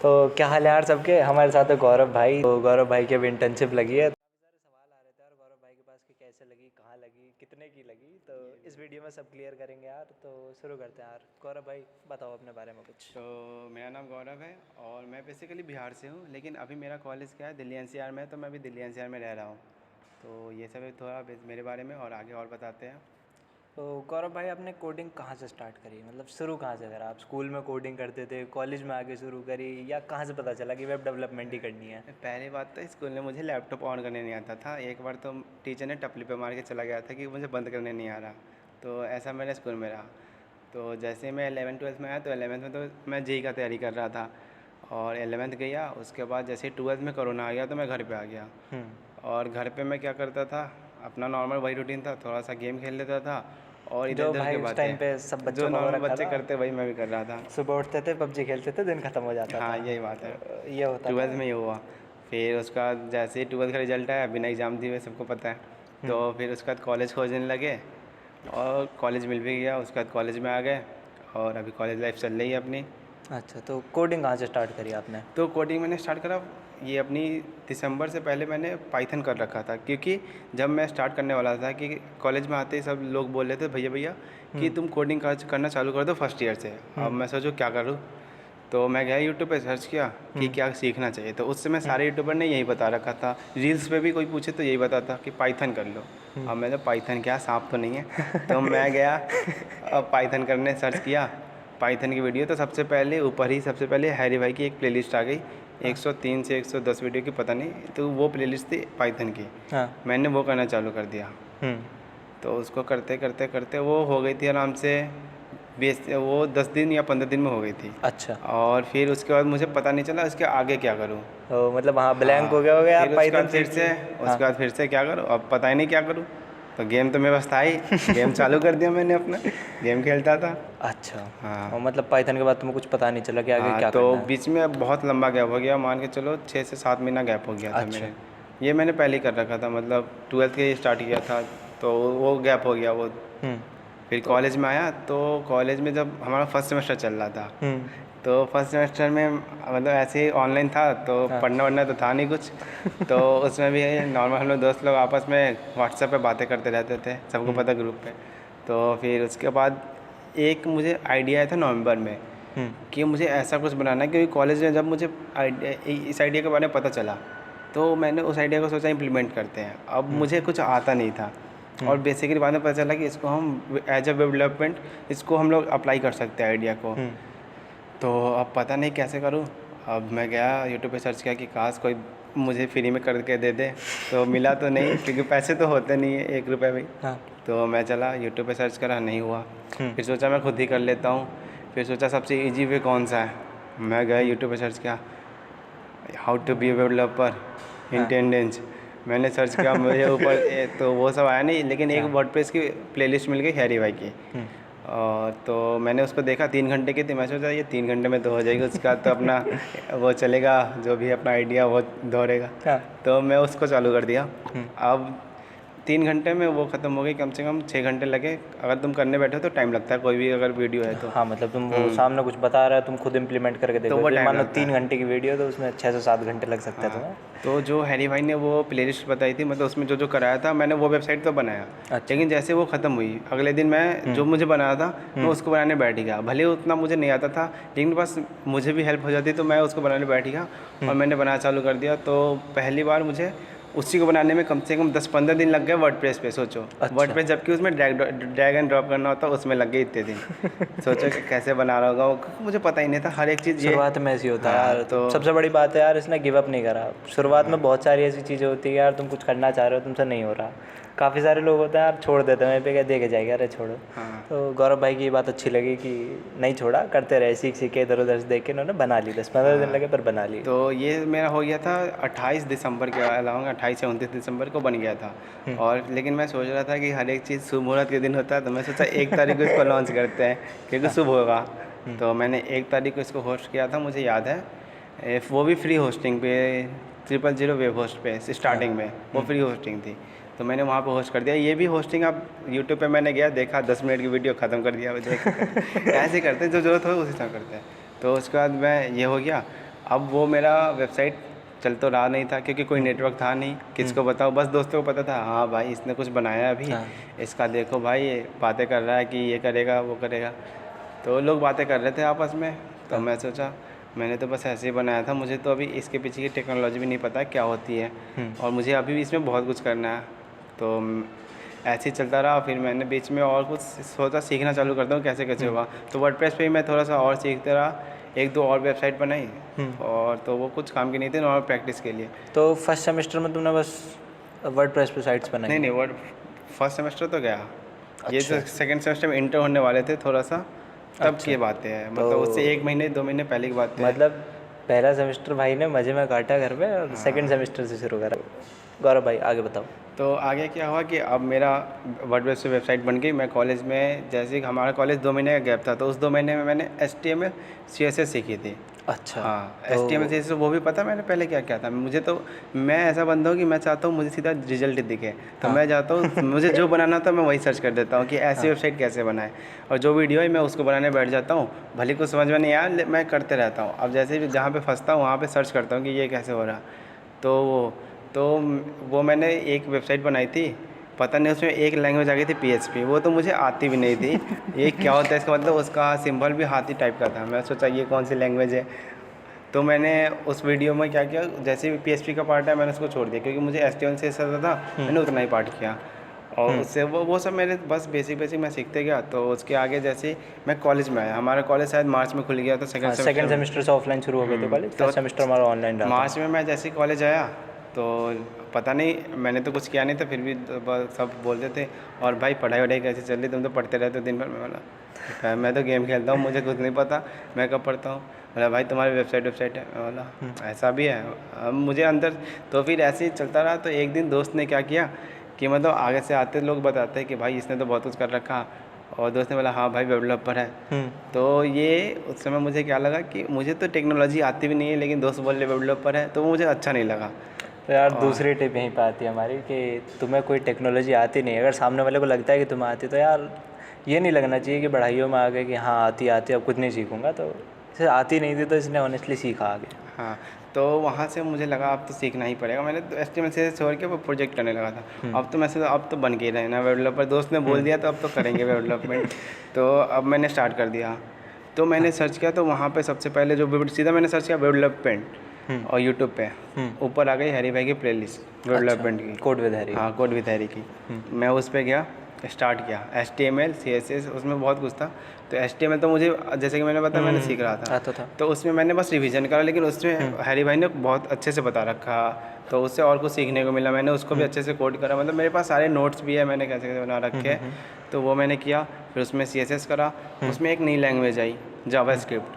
तो क्या हाल है यार सबके। हमारे साथ है गौरव भाई। तो गौरव भाई की अभी इंटर्नशिप लगी है। काफ़ी सारे सवाल आ रहे थे यार गौरव भाई के पास कि कैसे लगी, कहाँ लगी, कितने की लगी। तो इस वीडियो में सब क्लियर करेंगे यार। तो शुरू करते हैं यार। गौरव भाई बताओ अपने बारे में कुछ। तो मेरा नाम गौरव है और मैं बेसिकली बिहार से हूँ, लेकिन अभी मेरा कॉलेज क्या है दिल्ली एनसीआर में है, तो मैं अभी दिल्ली एनसीआर में रह रहा हूँ। तो ये सब है थोड़ा मेरे बारे में, और आगे और बताते हैं। तो गौरव भाई आपने कोडिंग कहाँ से स्टार्ट करी, मतलब शुरू कहाँ से करा। आप स्कूल में कोडिंग करते थे, कॉलेज में आके शुरू करी, या कहाँ से पता चला कि वेब डेवलपमेंट ही करनी है। पहली बात तो स्कूल में मुझे लैपटॉप ऑन करने नहीं आता था। एक बार तो टीचर ने टपली पे मार के चला गया था कि मुझे बंद करने नहीं आ रहा। तो ऐसा मेरे स्कूल में रहा। तो जैसे मैं 11th-12th में आया, तो 11th में तो मैं जेईई का तैयारी कर रहा था, और 11th गया। उसके बाद जैसे 12th में कोरोना आ गया, तो मैं घर पे आ गया। और घर पे मैं क्या करता था, अपना नॉर्मल वही रूटीन था, थोड़ा सा गेम खेल लेता था और इधर जो उधर भाई की उस टाइम पे सब बातें जो बच्चों का हो नॉर्मल रखा बच्चे था। करते वही मैं भी कर रहा था। सुबह उठते थे, पबजी खेलते थे, दिन खत्म हो जाता था। हाँ, यही बात है। ये होता था। 12th में ये हुआ। फिर उसका जैसे ही 12th का रिजल्ट आया, बिना एग्ज़ाम दिए, सबको पता है। तो फिर उसके बाद कॉलेज खोजने लगे, और कॉलेज मिल भी गया। उसके बाद कॉलेज में आ गए, और अभी कॉलेज लाइफ चल रही है अपनी। अच्छा, तो कोडिंग कहाँ से स्टार्ट करी आपने। तो कोडिंग मैंने स्टार्ट करा, ये अपनी दिसंबर से पहले मैंने पाइथन कर रखा था, क्योंकि जब मैं स्टार्ट करने वाला था कि कॉलेज में आते ही सब लोग बोल रहे थे, भैया भैया कि तुम कोडिंग करना चालू कर दो फर्स्ट ईयर से। अब मैं सोचूं क्या करूं, तो मैं गया यूट्यूब पे सर्च किया कि क्या सीखना चाहिए। तो उस समय सारे यूट्यूबर ने यही बता रखा था, रील्स पे भी कोई पूछे तो यही बताता कि पाइथन कर लो। अब मैंने पाइथन क्या, सांप तो नहीं है। तो मैं गया, अब पाइथन करने सर्च किया। पाइथन की वीडियो तो सबसे पहले ऊपर ही सबसे पहले हैरी भाई की एक प्लेलिस्ट आ गई, 103 से 110 वीडियो की, पता नहीं। तो वो प्लेलिस्ट थी पाइथन की। हाँ। मैंने वो करना चालू कर दिया। तो उसको करते करते करते वो हो गई थी आराम से 10 दिन या 15 दिन में हो गई थी। अच्छा। और फिर उसके बाद मुझे पता नहीं चला इसके आगे क्या करूँ। तो मतलब हाँ, ब्लैंक हो हाँ, गया होगा यार फिर उसके पाइथन बाद सीख के। हाँ। उसके बाद फिर से क्या करूँ, अब पता ही नहीं क्या करूँ। तो गेम तो मेरे पास था ही, गेम चालू कर दिया मैंने अपना, गेम खेलता था। अच्छा। हाँ। और मतलब पाइथन के बाद तुम्हें कुछ पता नहीं चला कि आगे हाँ, क्या तो करना है। बीच में बहुत लंबा गैप हो गया, मान के चलो 6 से 7 महीना गैप हो गया था अच्छा। मेरे। ये मैंने पहले ही कर रखा था, मतलब 12th के स्टार्ट किया था, तो वो गैप हो गया वो। फिर तो कॉलेज में आया, तो कॉलेज में जब हमारा फर्स्ट सेमेस्टर चल रहा था, हम्म। तो फर्स्ट सेमेस्टर में मतलब ऐसे ही ऑनलाइन था, तो हाँ। पढ़ना वढ़ना तो था नहीं कुछ। तो उसमें भी नॉर्मल हम लोग दोस्त लोग आपस में व्हाट्सएप पे बातें करते रहते थे, सबको पता ग्रुप पे। तो फिर उसके बाद एक मुझे आइडिया आया था नवंबर में कि मुझे ऐसा कुछ बनाना है, क्योंकि कॉलेज में जब मुझे इस आइडिया के बारे में पता चला, तो मैंने उस आइडिया को सोचा इम्प्लीमेंट करते हैं। अब मुझे कुछ आता नहीं था, और बेसिकली बाद में पता चला कि इसको हम एज अ वेब डेवलपमेंट इसको हम लोग अप्लाई कर सकते हैं आइडिया को। तो अब पता नहीं कैसे करूँ। अब मैं गया यूट्यूब पे सर्च किया कि काश कोई मुझे फ्री में करके दे दे, तो मिला तो नहीं, क्योंकि पैसे तो होते नहीं है 1 रुपये भी। हाँ। तो मैं चला यूट्यूब पे सर्च करा, नहीं हुआ। फिर सोचा मैं खुद ही कर लेता हूँ। फिर सोचा सबसे इजी वे कौन सा है, मैं गया यूट्यूब पे सर्च किया how to be web developer in 10 days. मैंने सर्च किया, मुझे ऊपर तो वो सब आया नहीं, लेकिन एक वर्डप्रेस की प्लेलिस्ट मिल गई हैरी भाई की। और तो मैंने उसको देखा, 3 घंटे की थी। मैं सोचा ये 3 घंटे में तो हो जाएगी, उसका तो अपना वो चलेगा, जो भी अपना आइडिया वो दोहरेगा। हाँ। तो मैं उसको चालू कर दिया। अब 3 घंटे में वो ख़त्म हो गई, कम से कम 6 घंटे लगे। अगर तुम करने बैठो तो टाइम लगता है, कोई भी अगर वीडियो है तो। हाँ, मतलब तुम वो सामने कुछ बता रहा है, तुम खुद इम्प्लीमेंट करके देखो, वो तो टाइम मान लो लगता 3 है। घंटे की वीडियो, तो उसमें 6 से 7 घंटे लग सकते हैं तुम्हें। तो जो हैरी भाई ने वो प्लेलिस्ट बताई थी, मतलब उसमें जो जो कराया था, मैंने वो वेबसाइट तो बनाया। अच्छा। लेकिन जैसे वो ख़त्म हुई, अगले दिन मैं जो मुझे बनाया था मैं उसको बनाने बैठ गया। भले उतना मुझे नहीं आता था, लेकिन बस मुझे भी हेल्प हो जाती, तो मैं उसको बनाने बैठ गया और मैंने बनाना चालू कर दिया। तो पहली बार मुझे उसी को बनाने में कम से कम 10-15 दिन लग गए वर्डप्रेस पे, सोचो। अच्छा। वर्डप्रेस जबकि उसमें ड्रैग एंड ड्रॉप करना होता, उसमें लग गए इतने दिन। सोचो कि कैसे बना रहा होगा वो, क्योंकि मुझे पता ही नहीं था हर एक चीज़ ये। शुरुआत में ऐसी होता है हाँ, यार। तो सबसे बड़ी बात है यार, इसने गिव अप नहीं करा। शुरुआत में बहुत सारी ऐसी चीज़ें होती है यार, तुम कुछ करना चाह रहे हो, तुमसे नहीं हो रहा। काफ़ी सारे लोग होते हैं यार, छोड़ देते हैं, मैं पे क्या देखे जाएगा, अरे छोड़ो। हाँ। तो गौरव भाई की ये बात अच्छी लगी कि नहीं छोड़ा, करते रहे, सीख सीख के इधर उधर से देख के इन्होंने बना ली। 10-15 दिन लगे पर बना ली। तो ये मेरा हो गया था 28 दिसंबर के अलाउंग, 28 या 29 दिसंबर को बन गया था। और लेकिन मैं सोच रहा था कि हर एक चीज़ शुभ मुहूर्त के दिन होता है, तो मैं सोचा 1 तारीख को इसको लॉन्च करते हैं, क्योंकि शुभ होगा। तो मैंने 1 तारीख को इसको होस्ट किया था, मुझे याद है। वो भी फ्री होस्टिंग पे, 000 वेब होस्ट पे स्टार्टिंग में, वो फ्री होस्टिंग थी। तो मैंने वहाँ पे होस्ट कर दिया। ये भी होस्टिंग आप यूट्यूब पे मैंने गया, देखा, 10 मिनट की वीडियो ख़त्म कर दिया। ऐसे करते हैं, जो ज़रूरत हो उसी तरह करते हैं। तो उसके बाद मैं ये हो गया। अब वो मेरा वेबसाइट चल तो रहा नहीं था क्योंकि कोई नेटवर्क था नहीं, किसको बताओ, बस दोस्तों को पता था हाँ भाई इसने कुछ बनाया अभी, हाँ। इसका देखो भाई ये बातें कर रहा है कि ये करेगा वो करेगा, तो लोग बातें कर रहे थे आपस में। तो हाँ। मैं सोचा मैंने तो बस ऐसे ही बनाया था, मुझे तो अभी इसके पीछे की टेक्नोलॉजी भी नहीं पता क्या होती है और मुझे अभी भी इसमें बहुत कुछ करना है। तो ऐसे ही चलता रहा, फिर मैंने बीच में और कुछ सोचा सीखना चालू करता हूँ कैसे कैसे होगा, तो वर्डप्रेस पे ही मैं थोड़ा सा और सीखते रहा, एक दो और वेबसाइट बनाई और तो वो कुछ काम की नहीं थी, नॉर्मल प्रैक्टिस के लिए। तो फर्स्ट सेमेस्टर में तुमने बस वर्डप्रेस पे साइट्स बनाई? नहीं वर्ड फर्स्ट सेमेस्टर तो गया, ये अच्छा। तो सेकंड सेमेस्टर में इंटर होने वाले थे थोड़ा सा, तब अच्छा। की बातें हैं, मतलब तो उससे 1 महीने 2 महीने पहले की बात है। मतलब पहला सेमेस्टर भाई ने मज़े में काटा घर में और सेकंड सेमेस्टर से शुरू करा। गौरव भाई आगे बताओ। तो आगे क्या हुआ कि अब मेरा वर्डप्रेस से वेबसाइट बन गई। मैं कॉलेज में, जैसे कि हमारा कॉलेज 2 महीने का गैप था, तो उस 2 महीने में मैंने HTML CSS सीखी थी। अच्छा। हाँ, तो HTML CSS वो भी पता मैंने पहले क्या किया था। मुझे तो, मैं ऐसा बंदा हूँ कि मैं चाहता हूँ मुझे सीधा रिजल्ट दिखे, तो हाँ। मैं चाहता हूँ मुझे जो बनाना था मैं वही सर्च कर देता हूँ कि ऐसी वेबसाइट कैसे बनाए, और जो वीडियो है मैं उसको बनाने बैठ जाता हूँ, भले कुछ समझ में नहीं आया मैं करते रहता हूँ। अब जैसे भी जहाँ पे फंसता हूँ वहाँ पे सर्च करता हूँ कि ये कैसे हो रहा। तो वो मैंने एक वेबसाइट बनाई थी, पता नहीं उसमें एक लैंग्वेज आ गई थी PHP, वो तो मुझे आती भी नहीं थी। ये क्या होता है इसका मतलब, उसका सिंबल भी हाथी टाइप का था। मैं सोचा ये कौन सी लैंग्वेज है, तो मैंने उस वीडियो में क्या किया, जैसे भी PHP का पार्ट है मैंने उसको छोड़ दिया क्योंकि मुझे HTML से आता था, मैंने उतना ही पार्ट किया और उससे वो सब मेरे बस बेसिक मैं सीखते गया। तो उसके आगे जैसे मैं कॉलेज में आया, हमारा कॉलेज शायद मार्च में खुल गया था, सेकंड सेकंड सेमेस्टर से ऑफलाइन शुरू हो गए थे कॉलेज, तो फर्स्ट सेमेस्टर हमारा ऑनलाइन रहा था। मार्च में मैं जैसे ही कॉलेज आया तो पता नहीं, मैंने तो कुछ किया नहीं था, फिर भी सब बोलते थे और भाई पढ़ाई वढ़ाई कैसी चल रही, तुम तो पढ़ते रहते हो दिन भर। मैं बोला मैं तो गेम खेलता हूँ, मुझे कुछ नहीं पता मैं कब पढ़ता हूँ। बोला भाई तुम्हारी वेबसाइट है। मैं बोला ऐसा भी है। अब मुझे अंदर, तो फिर ऐसे ही चलता रहा। तो एक दिन दोस्त ने क्या किया कि मतलब आगे से आते लोग बताते हैं कि भाई इसने तो बहुत कुछ कर रखा, और दोस्त ने बोला हाँ भाई वेब डेवलपर है। तो ये उस समय मुझे क्या लगा कि मुझे तो टेक्नोलॉजी आती भी नहीं है, लेकिन दोस्त बोल रहे वेब डेवलपर है, तो वो मुझे अच्छा नहीं लगा। तो यार दूसरी टिप यहीं पे आती है हमारी कि तुम्हें कोई टेक्नोलॉजी आती नहीं, अगर सामने वाले को लगता है कि तुम्हें आती, तो यार ये नहीं लगना चाहिए कि पढ़ाइयों में आ गए कि हाँ आती अब कुछ नहीं सीखूंगा। तो इसे आती नहीं थी तो इसने ऑनेस्टली सीखा आगे। हाँ, तो वहाँ से मुझे लगा अब तो सीखना ही पड़ेगा। मैंने तो HTML से छोड़ के वो प्रोजेक्ट करने लगा था। अब तो मैं सोचा अब तो बन के ही रहना वेब डेवलपर, दोस्त ने बोल दिया तो अब तो करेंगे वेब डेवलपमेंट। तो अब मैंने स्टार्ट कर दिया। तो मैंने सर्च किया, तो वहाँ पे सबसे पहले जो सीधा मैंने सर्च किया वेब डेवलपमेंट, और यूट्यूब पे ऊपर आ गई हैरी भाई की प्लेलिस्ट वेब डेवलपमेंट की, कोड विद हैरी। हाँ कोड विद हैरी की। मैं उस पर गया, स्टार्ट किया HTML CSS, उसमें बहुत कुछ था। तो HTML तो मुझे जैसे कि मैंने बताया मैंने सीख रहा था, आता था। तो उसमें मैंने बस रिवीजन करा, लेकिन उसमें हैरी भाई ने बहुत अच्छे से बता रखा, तो उससे और कुछ सीखने को मिला। मैंने उसको भी अच्छे से कोड करा, मतलब मेरे पास सारे नोट्स भी है मैंने कैसे कैसे बना रखे हैं। तो वो मैंने किया, फिर उसमें CSS करा, उसमें एक नई लैंग्वेज आई जावास्क्रिप्ट।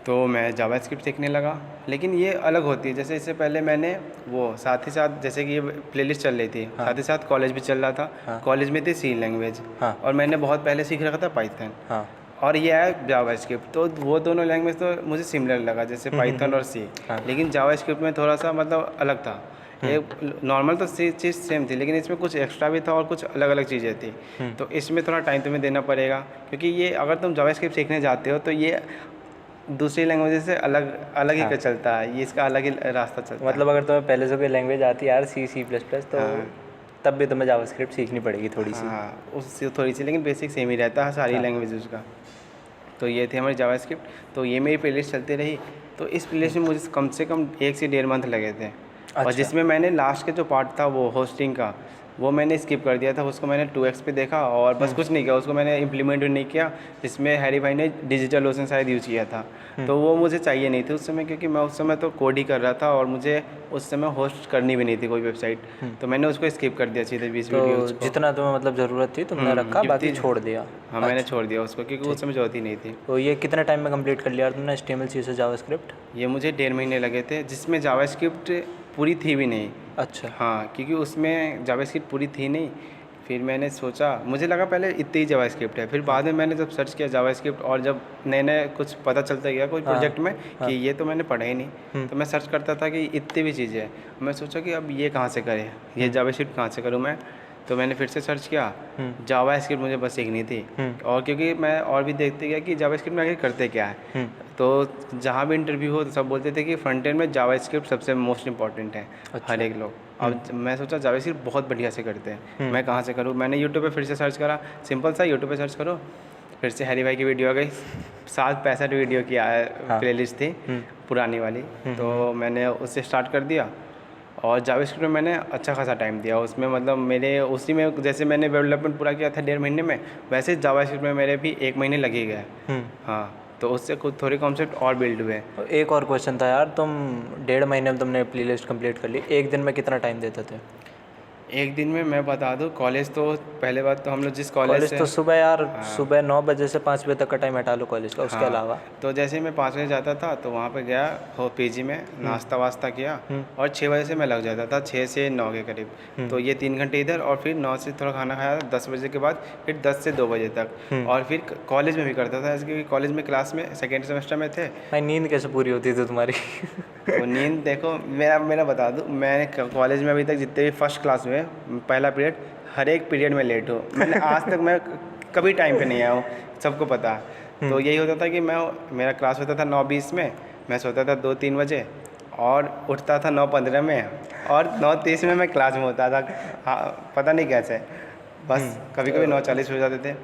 तो मैं जावास्क्रिप्ट सीखने लगा, लेकिन ये अलग होती है। जैसे इससे पहले मैंने वो साथ ही साथ, जैसे कि ये प्लेलिस्ट चल रही थी, साथ ही साथ कॉलेज भी चल रहा था। कॉलेज में थी C लैंग्वेज, और मैंने बहुत पहले सीख रखा था पाइथन, और ये है जावास्क्रिप्ट। तो वो दोनों लैंग्वेज तो मुझे सिमिलर लगा, जैसे पाइथन और C, लेकिन जावास्क्रिप्ट में थोड़ा सा मतलब अलग था। एक नॉर्मल तो चीज़ सेम थी, लेकिन इसमें कुछ एक्स्ट्रा भी था और कुछ अलग अलग चीज़ें थी। तो इसमें थोड़ा टाइम तुम्हें देना पड़ेगा, क्योंकि ये अगर तुम जावास्क्रिप्ट सीखने जाते हो तो ये दूसरी लैंग्वेज से अलग ही का चलता है, ये इसका अलग ही रास्ता चलता है। मतलब अगर तुम्हें पहले से कोई लैंग्वेज आती है यार C++, तो तब भी तुम्हें जावास्क्रिप्ट सीखनी पड़ेगी थोड़ी सी। हाँ, उससे थोड़ी सी, लेकिन बेसिक सेम ही रहता है सारी लैंग्वेज उसका। तो ये थी हमारी जावास्क्रिप्ट। तो ये मेरी प्लेलिस्ट चलती रही। तो इस प्लेलिस्ट में मुझे कम से कम 1 से 1.5 मंथ लगे थे। और जिसमें मैंने लास्ट के जो पार्ट था वो होस्टिंग का, वो मैंने स्किप कर दिया था। उसको मैंने 2x पे देखा और बस कुछ नहीं किया, उसको मैंने इम्प्लीमेंट भी नहीं किया। जिसमें हैरी भाई ने डिजिटल ओशन शायद यूज़ किया था, तो वो मुझे चाहिए नहीं थी उस समय, क्योंकि मैं उस समय तो कोड ही कर रहा था और मुझे उस समय होस्ट करनी भी नहीं थी कोई वेबसाइट। तो मैंने उसको स्किप कर दिया सीधे 20 वीडियोज़ को। जितना तुम्हें मतलब ज़रूरत थी तुमने रखा, बाकी छोड़ दिया। हाँ, मैंने छोड़ दिया उसको, क्योंकि उस समय जरूरत ही नहीं थी। तो ये कितने टाइम में कंप्लीट कर लिया तुमने HTML CSS जावास्क्रिप्ट? ये मुझे 1.5 महीने लगे थे, जिसमें जावास्क्रिप्ट पूरी थी भी नहीं। अच्छा। हाँ, क्योंकि उसमें जावास्क्रिप्ट पूरी थी नहीं। फिर मैंने सोचा, मुझे लगा पहले इतनी ही जावास्क्रिप्ट है, फिर बाद में मैंने जब सर्च किया जावास्क्रिप्ट, और जब नए कुछ पता चलता गया कोई प्रोजेक्ट में कि ये तो मैंने पढ़ा ही नहीं, तो मैं सर्च करता था कि इतनी भी चीज़ें हैं। मैं सोचा कि अब ये कहाँ से करें, ये जावास्क्रिप्ट कहाँ से करूँ मैं। तो मैंने फिर से सर्च किया, जावास्क्रिप्ट मुझे बस सीखनी थी। और क्योंकि मैं और भी देखते गया कि जावास्क्रिप्ट में आखिर करते क्या है, तो जहाँ भी इंटरव्यू हो तो सब बोलते थे कि फ्रंट एंड में जावास्क्रिप्ट सबसे मोस्ट इंपॉर्टेंट है। हर एक लोग। अब मैं सोचा जावास्क्रिप्ट बहुत बढ़िया से करते हैं, मैं कहाँ से करूँ। मैंने यूट्यूब पे फिर से सर्च करा, सिंपल सा यूट्यूब पे सर्च करो, फिर से हैरी भाई की वीडियो आ गई। 765 वीडियो की प्लेलिस्ट थी पुरानी वाली, तो मैंने उससे स्टार्ट कर दिया। और जावास्क्रिप्ट में मैंने अच्छा खासा टाइम दिया उसमें, मतलब मेरे उसी में जैसे मैंने डेवलपमेंट पूरा किया था 1.5 महीने में, वैसे जावास्क्रिप्ट में मेरे भी 1 महीने लग ही गए। हाँ, तो उससे कुछ थोड़े कॉन्सेप्ट और बिल्ड हुए। एक और क्वेश्चन था यार, तुम 1.5 महीने में तुमने प्लेलिस्ट कंप्लीट कर ली, एक दिन में कितना टाइम देते थे? एक दिन में मैं बता दूं, कॉलेज तो पहले बात तो हम लोग जिस कॉलेज से तो सुबह यार, सुबह 9 बजे से 5 बजे तक का टाइम हटा लो कॉलेज का, उसके अलावा। तो जैसे मैं 5 बजे जाता था तो वहाँ पे गया हो पीजी में, नाश्ता वास्ता किया, और 6 बजे से मैं लग जाता था, 6 से 9 के करीब। तो ये 3 घंटे इधर, और फिर 9 से थोड़ा खाना खाया, 10 बजे के बाद फिर 10 से 2 बजे तक। और फिर कॉलेज में भी करता था, क्योंकि कॉलेज में क्लास में सेकेंड सेमेस्टर में थे। भाई नींद कैसे पूरी होती थी तुम्हारी? तो नींद देखो, मेरा बता दूँ, मैंने कॉलेज में अभी तक जितने भी फर्स्ट क्लास में पहला पीरियड, हर एक पीरियड में लेट हूँ। मैंने आज तक मैं कभी टाइम पे नहीं आया हूँ, सबको पता है। तो यही होता था कि मेरा क्लास होता था 9:20 में, मैं सोता था 2-3 बजे, और उठता था 9:15 में, और 9:30 में मैं क्लास में होता था। हाँ, पता नहीं कैसे, बस कभी कभी 9:40 हो जाते थे।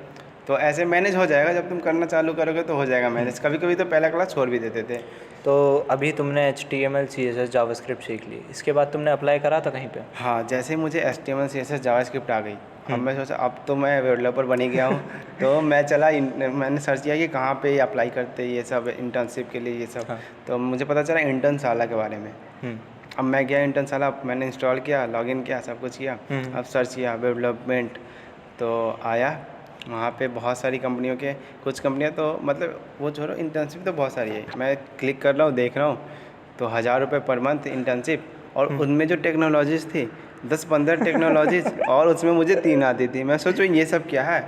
तो ऐसे मैनेज हो जाएगा, जब तुम करना चालू करोगे तो हो जाएगा मैनेज। कभी कभी तो पहला क्लास छोड़ भी देते थे। तो अभी तुमने HTML CSS जावास्क्रिप्ट सीख ली, इसके बाद तुमने अप्लाई करा था कहीं पे? हाँ, जैसे मुझे HTML CSS जावास्क्रिप्ट आ गई, अब मैं सोचा अब तो मैं डेवलपर बन ही गया हूँ। तो मैंने सर्च किया कि कहाँ पे अप्लाई करते ये सब इंटर्नशिप के लिए ये सब। हाँ। तो मुझे पता चला इंटर्नशाला के बारे में। अब मैं गया इंटर्नशाला, मैंने इंस्टॉल किया, लॉगिन किया, सब कुछ किया। अब सर्च किया डेवलपमेंट, तो आया वहाँ पे बहुत सारी कंपनियों के, कुछ कंपनियाँ तो मतलब वो छोड़ो, इंटर्नशिप तो बहुत सारी है। मैं क्लिक कर रहा हूँ, देख रहा हूँ, तो 1000 रुपये पर मंथ इंटर्नशिप, और उनमें जो टेक्नोलॉजीज़ थी 10-15 टेक्नोलॉजीज़, और उसमें मुझे 3 आती थी। मैं सोचूँ ये सब क्या है,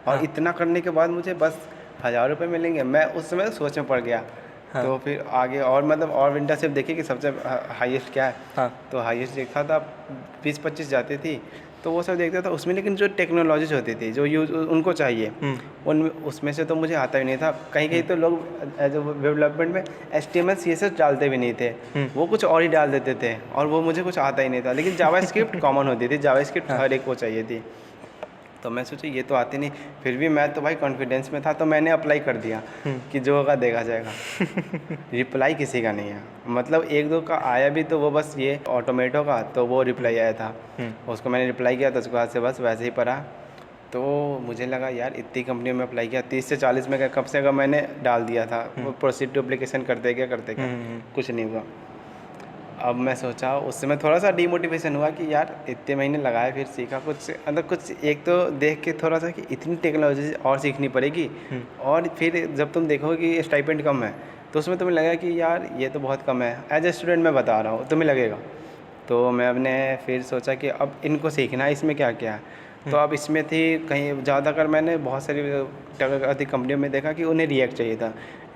और इतना करने के बाद मुझे बस 1000 रुपये मिलेंगे। मैं उस समय सोच में पड़ गया। तो फिर आगे और मतलब और इंटर्नशिप देखी कि सबसे हाईएस्ट क्या है। तो हाईएस्ट देखा था 20-25 जाती थी, तो वो सब देखता था उसमें। लेकिन जो टेक्नोलॉजीज होती थी जो यूज उनको चाहिए, उसमें से तो मुझे आता ही नहीं था। कहीं कहीं तो लोग एज ए डेवलपमेंट में HTML CSS डालते भी नहीं थे, वो कुछ और ही डाल देते थे, और वो मुझे कुछ आता ही नहीं था। लेकिन जावास्क्रिप्ट कॉमन होती थी, जावास्क्रिप्ट हर एक को चाहिए थी। तो मैं सोचा ये तो आती नहीं, फिर भी मैं तो भाई कॉन्फिडेंस में था, तो मैंने अप्लाई कर दिया कि जो होगा देखा जाएगा। रिप्लाई किसी का नहीं है, मतलब 1-2 का आया भी, तो वो बस ये ऑटोमेटो का, तो वो रिप्लाई आया था, उसको मैंने रिप्लाई किया, तो उसके बाद से बस वैसे ही पढ़ा। तो मुझे लगा यार इतनी कंपनियों में अप्लाई किया, 30 से 40 में कम से कम मैंने डाल दिया था। वो प्रोसीड टू एप्लीकेशन करते क्या कुछ नहीं हुआ। अब मैं सोचा, उस समय थोड़ा सा डीमोटिवेशन हुआ कि यार इतने महीने लगाए, फिर सीखा कुछ, मतलब कुछ एक तो देख के थोड़ा सा कि इतनी टेक्नोलॉजी और सीखनी पड़ेगी। और फिर जब तुम देखोगे कि स्टाइपेंड कम है, तो उसमें तुम्हें लगा कि यार ये तो बहुत कम है। एज ए स्टूडेंट मैं बता रहा हूँ, तुम्हें लगेगा। तो मैंने फिर सोचा कि अब इनको सीखना है, इसमें क्या क्या है। तो अब इसमें थी कहीं ज़्यादातर मैंने बहुत सारी अधिक कंपनियों में देखा कि उन्हें रिएक्ट चाहिए था।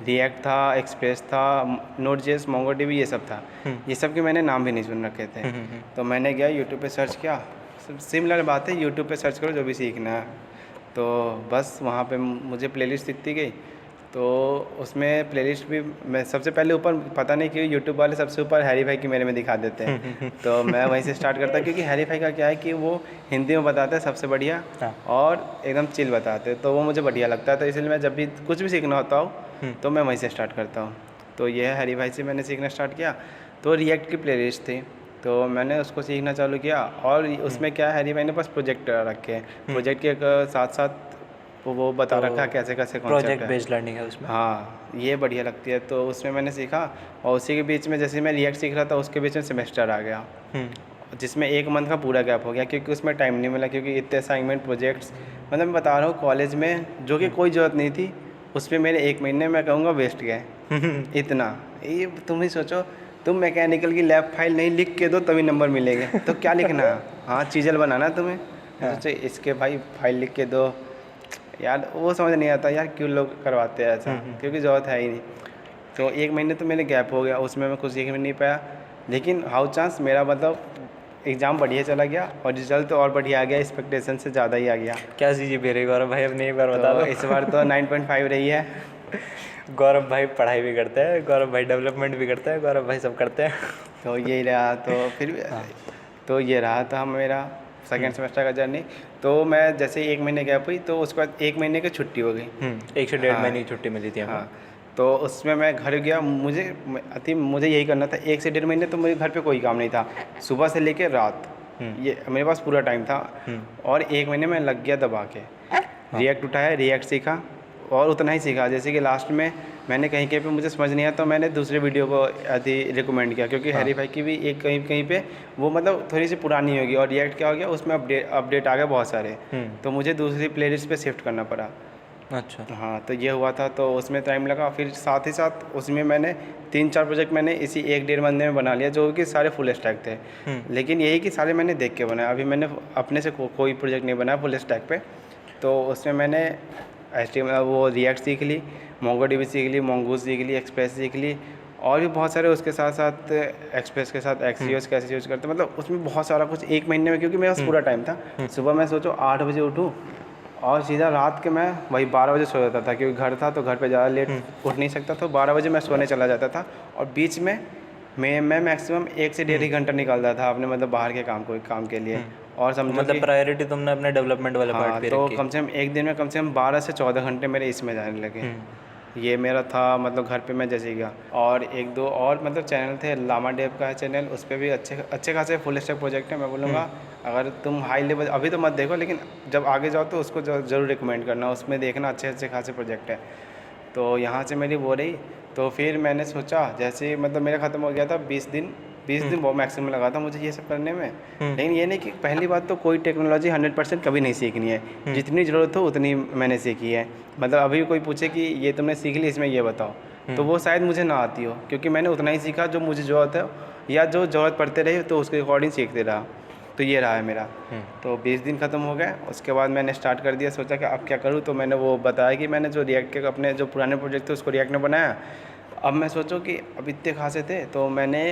रिएक्ट था, एक्सप्रेस था, नोड.js, मोंगोडीबी, ये सब था। ये सब के मैंने नाम भी नहीं सुन रखे थे। तो मैंने गया यूट्यूब पे सर्च किया, सिमिलर बात है, यूट्यूब पे सर्च करो जो भी सीखना है। तो बस वहाँ पे मुझे प्लेलिस्ट दिखती गई, तो उसमें प्लेलिस्ट भी मैं सबसे पहले ऊपर, पता नहीं क्यों यूट्यूब वाले सबसे ऊपर हैरी भाई की मेरे में दिखा देते हैं। तो मैं वहीं से स्टार्ट करता, क्योंकि हैरी भाई का क्या है कि वो हिंदी में बताते हैं सबसे बढ़िया, और एकदम चिल बताते हैं, तो वो मुझे बढ़िया लगता है। तो इसलिए मैं जब भी कुछ भी सीखना होता हूँ तो मैं वहीं से स्टार्ट करता हूँ। तो ये है, हैरी भाई से मैंने सीखना स्टार्ट किया। तो रिएक्ट की प्लेलिस्ट थी, तो मैंने उसको सीखना चालू किया। और उसमें क्या है, हैरी भाई ने बस प्रोजेक्ट रखे हैं, प्रोजेक्ट के साथ साथ वो बता रखा है कैसे कैसे प्रोजेक्ट बेस्ड लर्निंग है उसमें। हाँ, ये बढ़िया लगती है। तो उसमें मैंने सीखा, और उसी के बीच में जैसे मैं रिएक्ट सीख रहा था, उसके बीच में सेमेस्टर आ गया, जिसमें 1 मंथ का पूरा गैप हो गया, क्योंकि उसमें टाइम नहीं मिला, क्योंकि इतने असाइनमेंट प्रोजेक्ट्स, मतलब मैं बता रहा हूँ कॉलेज में जो कि कोई ज़रूरत नहीं थी, उस पर मेरे 1 महीने मैं कहूँगा वेस्ट गए। इतना, ये तुम ही सोचो, तुम मैकेनिकल की लैब फाइल नहीं लिख के दो तभी नंबर मिलेंगे, तो क्या लिखना है? हाँ, चीज़ल बनाना तुम्हें, सोचो इसके भाई फाइल लिख के दो। यार वो समझ नहीं आता यार क्यों लोग करवाते हैं ऐसा, क्योंकि ज़रूरत है ही नहीं। तो 1 महीने तो मेरे गैप हो गया, उसमें मैं कुछ सीख भी नहीं पाया। लेकिन हाउ चांस मेरा मतलब एग्ज़ाम बढ़िया चला गया, और रिजल्ट तो और बढ़िया आ गया, एक्सपेक्टेशन से ज़्यादा ही आ गया। क्या CGPA रही गौरव भाई, अपने एक बार बता दो। इस बार तो 9.5 रही है। गौरव भाई पढ़ाई भी करते हैं, गौरव भाई डेवलपमेंट भी करते हैं, गौरव भाई सब करते हैं। तो यही रहा। तो फिर हाँ। तो ये रहा था मेरा सेकेंड सेमेस्टर का जर्नी। तो मैं जैसे 1 महीने गैप हुई तो उसके बाद 1 महीने की छुट्टी हो गई। 1 से 1.5 हाँ। महीने की छुट्टी मिली थी हमें। हाँ, तो उसमें मैं घर गया। मुझे यही करना था। 1 से 1.5 महीने तो मुझे घर पे कोई काम नहीं था, सुबह से लेकर रात ये मेरे पास पूरा टाइम था। और 1 महीने में लग गया दबा के। रिएक्ट उठाया, रिएक्ट सीखा और उतना ही सीखा। जैसे कि लास्ट में मैंने कहीं कहीं पे मुझे समझ नहीं आया तो मैंने दूसरे वीडियो को अति रिकमेंड किया, क्योंकि हैरी भाई की भी एक कहीं कहीं पे वो मतलब थोड़ी सी पुरानी होगी और रिएक्ट क्या हो गया उसमें अपडेट आ गए बहुत सारे। तो मुझे दूसरी प्लेलिस्ट पे शिफ्ट करना पड़ा। अच्छा। हाँ, तो ये हुआ था। तो उसमें टाइम लगा। फिर साथ ही साथ उसमें मैंने 3-4 प्रोजेक्ट मैंने इसी 1-1.5 महीने में बना लिया, जो कि सारे फुल स्टैक थे। लेकिन यही कि सारे मैंने देख के बनाया। अभी मैंने अपने से कोई प्रोजेक्ट नहीं बनाया फुल स्टैक पे। तो उसमें मैंने वो रिएक्ट सीख ली, मोंगोडीबी सीख ली, मोंगूज सीख ली, एक्सप्रेस सीख ली और भी बहुत सारे। उसके साथ साथ एक्सप्रेस के साथ एक्सियोस कैसे यूज़ करते, मतलब उसमें बहुत सारा कुछ 1 महीने में, क्योंकि मेरे पास पूरा टाइम था। सुबह मैं सोचो 8 बजे उठूँ और सीधा रात के मैं वही 12 बजे सो जाता था, क्योंकि घर था तो घर पे ज़्यादा लेट उठ नहीं सकता। तो 12 बजे मैं सोने चला जाता था और बीच में मैं मैक्सिमम 1 से 1.5 घंटा निकालता था अपने मतलब बाहर के काम के लिए। और समझो मतलब प्रायोरिटी तुमने अपने डेवलपमेंट वाले पार्ट हाँ, पे तो रखी। कम से कम एक दिन में कम से कम 12 से 14 घंटे मेरे इसमें जाने लगे। ये मेरा था मतलब घर पे मैं जैसे गया। और 1-2 और मतलब चैनल थे, लामा डेव का है चैनल, उस पर भी अच्छे खासे फुल स्टैक प्रोजेक्ट है। मैं बोलूँगा अगर तुम हाई लेवल अभी तो मत देखो, लेकिन जब आगे जाओ तो उसको ज़रूर रिकमेंड करना, उसमें देखना अच्छे खासे प्रोजेक्ट है। तो यहाँ से मेरी वो रही। तो फिर मैंने सोचा जैसे मतलब मेरा ख़त्म हो गया था 20 दिन बहुत मैक्सिमम लगा था मुझे ये सब करने में। लेकिन ये नहीं कि पहली बात तो कोई टेक्नोलॉजी 100% कभी नहीं सीखनी है। जितनी ज़रूरत हो उतनी मैंने सीखी है। मतलब अभी कोई पूछे कि ये तुमने सीख ली, इसमें ये बताओ, तो वो शायद मुझे ना आती हो, क्योंकि मैंने उतना ही सीखा जो मुझे ज़रूरत है या जो ज़रूरत पड़ते रही तो उसके अकॉर्डिंग सीखते रहा। तो ये रहा है मेरा। तो 20 दिन ख़त्म हो गए। उसके बाद मैंने स्टार्ट कर दिया, सोचा कि अब क्या करूँ। तो मैंने वो बताया कि मैंने जो रिएक्ट के अपने जो पुराने प्रोजेक्ट थे उसको रिएक्ट में बनाया। अब मैं सोचूं कि अब इतने खासे थे तो मैंने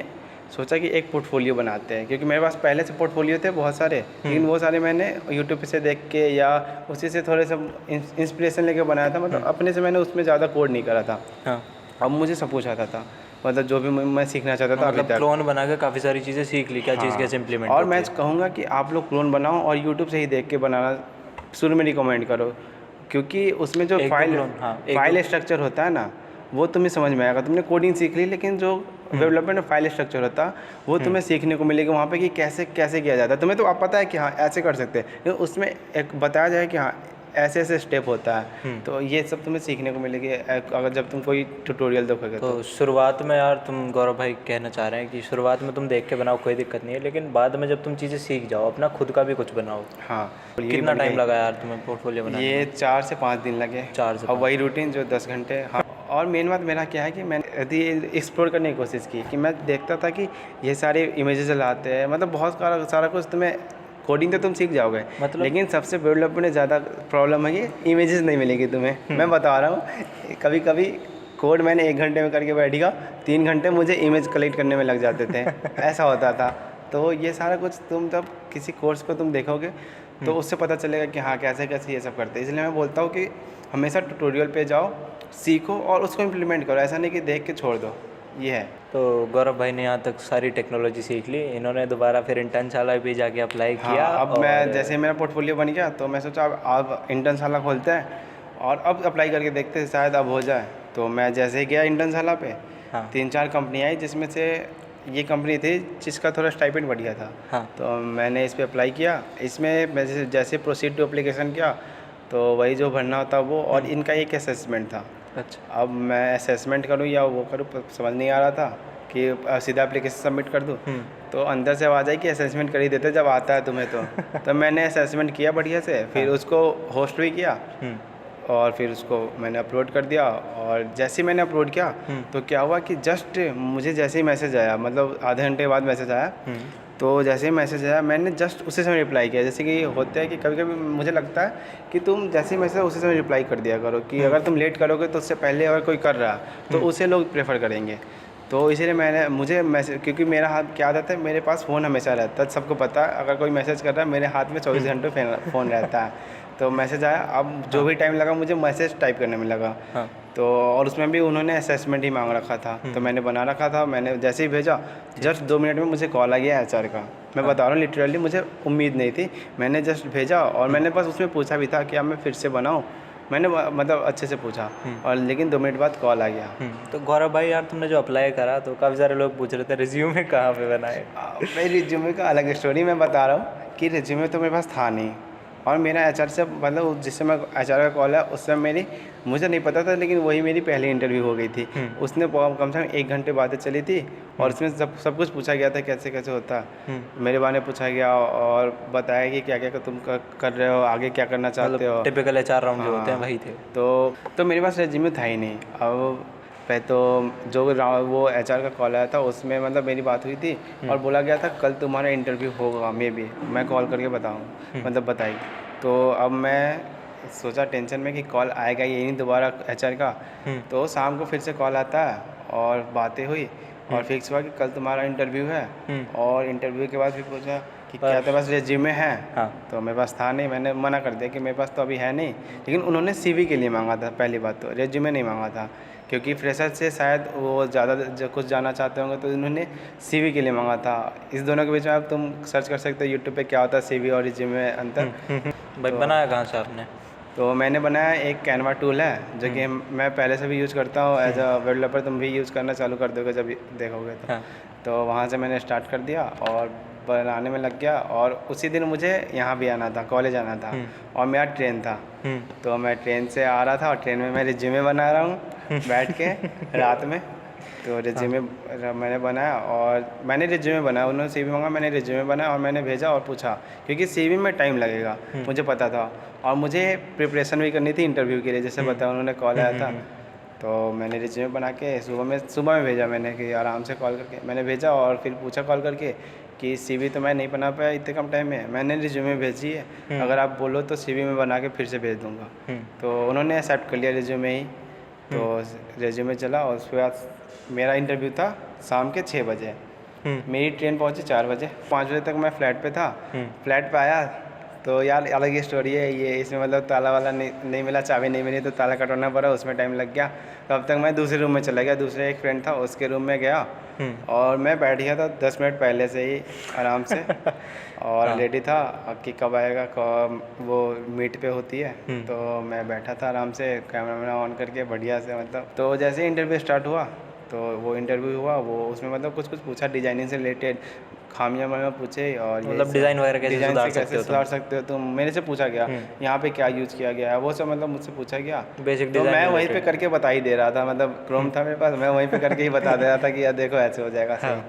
सोचा कि एक पोर्टफोलियो बनाते हैं, क्योंकि मेरे पास पहले से पोर्टफोलियो थे बहुत सारे, लेकिन वो सारे मैंने यूट्यूब पे से देख के या उसी से थोड़े से इंस्पिरेशन लेके बनाया था। मतलब अपने से मैंने उसमें ज़्यादा कोड नहीं करा था। हाँ। अब मुझे सब कुछ आता था, मतलब जो भी मैं सीखना चाहता था। मतलब क्लोन बना के काफ़ी सारी चीज़ें सीख ली, क्या चीज़ कैसे इम्प्लीमेंट और होती मैं है। कहूँगा कि आप लोग क्लोन बनाओ और यूट्यूब से ही देख के बनाना शुरू में रिकमेंड करो, क्योंकि उसमें जो फाइल स्ट्रक्चर होता है ना वो तुम्हें समझ में आएगा। तुमने कोडिंग सीख ली, लेकिन जो डेवलपमेंट में फाइल स्ट्रक्चर होता है वो तुम्हें सीखने को मिलेगा वहाँ पे कि कैसे किया जाता है। तुम्हें तो आप पता है कि हाँ ऐसे कर सकते हैं, लेकिन उसमें एक बताया जाए कि हाँ ऐसे स्टेप होता है। तो ये सब तुम्हें सीखने को मिलेगी अगर जब तुम कोई ट्यूटोरियल देखोगे। तो शुरुआत में यार तुम गौरव भाई कहना चाह रहे हैं कि शुरुआत में तुम देख के बनाओ, कोई दिक्कत नहीं है, लेकिन बाद में जब तुम चीज़ें सीख जाओ अपना खुद का भी कुछ बनाओ। हाँ, कितना टाइम लगा यार तुम्हें पोर्टफोलियो बनाने ये 4 से 5 दिन लगे। 4 से और वही रूटीन जो 10 घंटे। हाँ, और मेन बात मेरा क्या है कि मैंने यदि एक्सप्लोर करने की कोशिश की कि मैं देखता था कि ये सारे इमेजेस लाते हैं, मतलब बहुत सारा कुछ तुम्हें कोडिंग तो तुम सीख जाओगे, मतलब लेकिन सबसे डेवलपमेंट में ज़्यादा प्रॉब्लम है कि इमेजेस नहीं मिलेगी तुम्हें। मैं बता रहा हूँ कभी कभी कोड मैंने 1 घंटे में करके बैठ गया, 3 घंटे मुझे इमेज कलेक्ट करने में लग जाते थे। ऐसा होता था। तो ये सारा कुछ तुम जब किसी कोर्स को तुम देखोगे तो उससे पता चलेगा कि हाँ कैसे ये सब करते हैं। इसलिए मैं बोलता हूँ कि हमेशा ट्यूटोरियल पे जाओ, सीखो और उसको इम्प्लीमेंट करो, ऐसा नहीं कि देख के छोड़ दो। ये है। तो गौरव भाई ने यहाँ तक सारी टेक्नोलॉजी सीख ली, इन्होंने दोबारा फिर इंटर्नशाला पे जाके अप्लाई किया। अब मैं जैसे मेरा पोर्टफोलियो बन गया तो मैं सोचा अब इंटर्नशाला खोलते हैं और अब अप्लाई करके देखते हैं शायद अब हो जाए। तो मैं जैसे ही गया इंटर्नशाला पे 3-4 कंपनी आई, जिसमें से ये कंपनी थी जिसका थोड़ा स्टाइपेंड बढ़िया था। तो मैंने इस पर अप्लाई किया। इसमें मैं जैसे प्रोसीड टू एप्लीकेशन किया तो वही जो भरना होता वो, और इनका एक असेसमेंट था। अच्छा, अब मैं असेसमेंट करूँ या वो करूँ समझ नहीं आ रहा था कि सीधा एप्लीकेशन सबमिट कर दूँ। तो अंदर से आवाज़ आई कि असेसमेंट कर ही देते जब आता है तुम्हें। तो मैंने असेसमेंट किया बढ़िया से, फिर उसको होस्ट भी किया और फिर उसको मैंने अपलोड कर दिया। और जैसे ही मैंने अपलोड किया तो क्या हुआ कि जस्ट मुझे जैसे ही मैसेज आया, मतलब आधे घंटे बाद मैसेज आया, तो जैसे ही मैसेज आया मैंने जस्ट उसी समय रिप्लाई किया। जैसे कि होता है कि कभी कभी मुझे लगता है कि तुम जैसे ही मैसेज उसी समय रिप्लाई कर दिया करो, कि अगर तुम लेट करोगे तो उससे पहले अगर कोई कर रहा तो उसे लोग प्रेफर करेंगे। तो इसीलिए मुझे मैसेज, क्योंकि मेरा हाथ क्या आदत है, मेरे पास फ़ोन हमेशा रहता है, सबको पता है। अगर कोई मैसेज कर रहा है मेरे हाथ में 24 घंटे फ़ोन रहता है। तो मैसेज आया, अब जो भी टाइम लगा मुझे मैसेज टाइप करने में लगा। हाँ। तो और उसमें भी उन्होंने असेसमेंट ही मांग रखा था, तो मैंने बना रखा था। मैंने जैसे ही भेजा, जस्ट 2 मिनट में मुझे कॉल आ गया एचआर का। मैं बता रहा हूँ लिटरली मुझे उम्मीद नहीं थी। मैंने जस्ट भेजा और मैंने बस उसमें पूछा भी था कि अब मैं फिर से बनाऊँ, मैंने मतलब अच्छे से पूछा, और लेकिन 2 मिनट बाद कॉल आ गया। तो गौरव भाई यार, तुमने जो अप्लाई करा तो काफ़ी सारे लोग पूछ रहे थे रिज्यूमे कहाँ पे बनाए। मेरी रिज्यूमे का अलग स्टोरी मैं बता रहा हूँ कि रिज्यूमे तो मेरे पास था नहीं, और मेरा एचआर से मतलब जिससे मैं एचआर का कॉल है उससे मेरी मुझे नहीं पता था, लेकिन वही मेरी पहली इंटरव्यू हो गई थी। उसने कम से कम 1 घंटे बातें चली थी, और उसमें सब कुछ पूछा गया था कैसे कैसे होता है, मेरे बारे में पूछा गया और बताया कि क्या क्या तुम कर रहे हो, आगे क्या करना चाहते हो। टिपिकल एचआर राउंड जो होते हैं वही थे। तो मेरे पास रेज्यूमे था ही नहीं। अब पहले तो जो वो एचआर का कॉल आया था उसमें मतलब मेरी बात हुई थी, और बोला गया था कल तुम्हारा इंटरव्यू होगा, मैं कॉल करके बताऊँ, मतलब बताई। तो अब मैं सोचा टेंशन में कि कॉल आएगा ये नहीं दोबारा एचआर का। तो शाम को फिर से कॉल आता है और बातें हुई, और फिक्स हुआ कि कल तुम्हारा इंटरव्यू है। और इंटरव्यू के बाद फिर पूछा कि क्या तेरे पास रेज्यूमे है। तो मेरे पास था नहीं, मैंने मना कर दिया कि मेरे पास तो अभी है नहीं। लेकिन उन्होंने सीवी के लिए मांगा था, पहली बात तो रेज्यूमे नहीं मांगा था, क्योंकि फ्रेशर से शायद वो ज़्यादा कुछ जानना चाहते होंगे, तो इन्होंने सीवी के लिए मांगा था। इस दोनों के बीच में अब तुम सर्च कर सकते हो यूट्यूब पे क्या होता है सीवी और रिज्यूमे में अंतर। भाई बनाया कहाँ से आपने? तो मैंने बनाया एक कैनवा टूल है जो कि मैं पहले से भी यूज़ करता हूँ एज अ डेवलपर, तुम भी यूज़ करना चालू कर दोगे जब देखोगे तो वहाँ से मैंने स्टार्ट कर दिया और बनाने में लग गया। और उसी दिन मुझे यहाँ भी आना था, कॉलेज आना था, और मेरा ट्रेन था। तो मैं ट्रेन से आ रहा था और ट्रेन में मैं रिज्यूमे बना रहा हूँ बैठ के रात में। तो रिज्यूमे मैंने बनाया, और मैंने रिज्यूमे बनाया, उन्होंने सीवी मांगा, मैंने रिज्यूमे बनाया और मैंने भेजा और पूछा, क्योंकि सीवी में टाइम लगेगा मुझे पता था, और मुझे प्रिपरेशन भी करनी थी इंटरव्यू के लिए, जैसे बताया उन्होंने कॉल आया था। तो मैंने रिज्यूमे बना के सुबह में भेजा, मैंने कि आराम से कॉल करके मैंने भेजा, और फिर पूछा कॉल करके कि सीवी तो मैं नहीं बना पाया इतने कम टाइम में, मैंने रिज्यूमे भेजी है, अगर आप बोलो तो सीवी में बना के फिर से भेज दूँगा। तो उन्होंने एक्सेप्ट कर लिया रिज्यूमे ही। तो रिज्यूमे चला, और उसके बाद मेरा इंटरव्यू था शाम के 6 बजे। मेरी ट्रेन पहुंची 4 बजे, 5 बजे तक मैं फ्लैट पे था। फ्लैट पे आया तो यार अलग ही स्टोरी है ये, इसमें मतलब ताला वाला नहीं मिला, चाबी नहीं मिली, तो ताला कटवाना पड़ा, उसमें टाइम लग गया। तब तक मैं दूसरे रूम में चला गया, दूसरे एक फ्रेंड था उसके रूम में गया, और मैं बैठ गया था 10 मिनट पहले से ही आराम से और रेडी था कि कब आएगा, वो मीट पे होती है। तो मैं बैठा था आराम से कैमरा वैमरा ऑन करके बढ़िया से, मतलब तो जैसे ही इंटरव्यू स्टार्ट हुआ तो वो इंटरव्यू हुआ, वो उसमें मतलब कुछ पूछा डिजाइनिंग से रिलेटेड, खामियां वामियां पूछे, और मतलब डिज़ाइन वगैरह कैसे सुधार सकते हो तुम, मेरे से पूछा गया यहाँ पे क्या यूज़ किया गया है, वो सब मतलब मुझसे पूछा गया। बेसिक तो मैं वहीं पे करके बता ही दे रहा था, मतलब क्रोम था मेरे पास, मैं वहीं पे करके ही बता दे रहा था कि यार देखो ऐसे हो जाएगा सही।